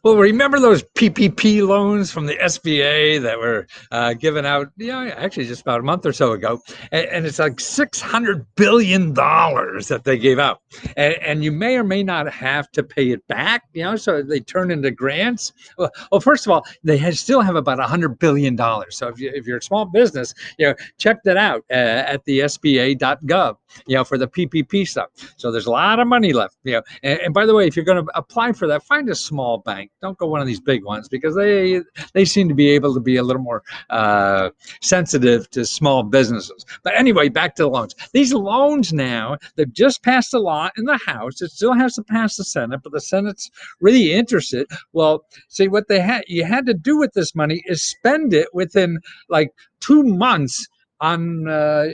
Well, remember those PPP loans from the SBA that were given out, actually just about a month or so ago, and it's like $600 billion that they gave out, and you may or may not have to pay it back, so they turn into grants. Well, first of all, they still have about $100 billion. So if you're a small business, check that out at the SBA.gov, for the PPP stuff. So there's a lot of money left, and by the way, if you're going to apply for that, find a small bank. Don't go one of these big ones because they seem to be able to be a little more sensitive to small businesses. But anyway, back to the loans. These loans now, they've just passed a law in the House. It still has to pass the Senate, but the Senate's really interested. Well, see, what you had to do with this money is spend it within like 2 months on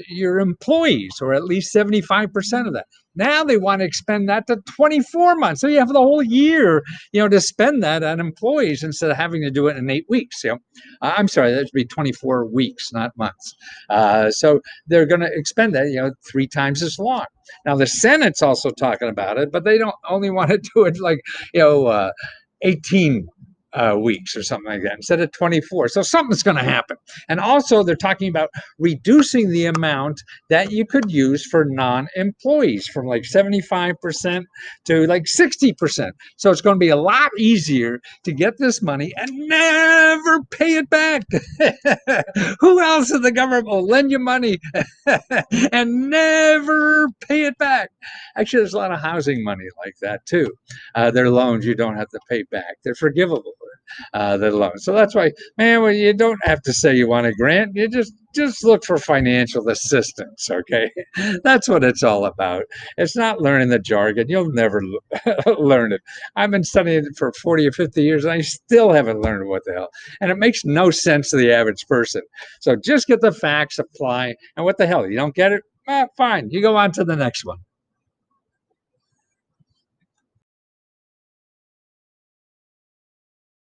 your employees, or at least 75% of that. Now they want to expand that to 24 months. So you have the whole year, to spend that on employees instead of having to do it in 8 weeks. I'm sorry, that should be 24 weeks, not months. So they're going to expend that, 3 times as long. Now the Senate's also talking about it, but they don't only want to do it like, 18 weeks or something like that instead of 24. So something's going to happen. And also they're talking about reducing the amount that you could use for non-employees from like 75% to like 60%. So it's going to be a lot easier to get this money and never pay it back. Who else in the government will lend you money and never pay it back? Actually, there's a lot of housing money like that too. They're loans you don't have to pay back. They're forgivable. The loan. So that's why, man, well, you don't have to say you want a grant. You just look for financial assistance. Okay, that's what it's all about. It's not learning the jargon. You'll never learn it. I've been studying it for 40 or 50 years, and I still haven't learned what the hell. And it makes no sense to the average person. So just get the facts, apply, and what the hell? You don't get it? Fine. You go on to the next one.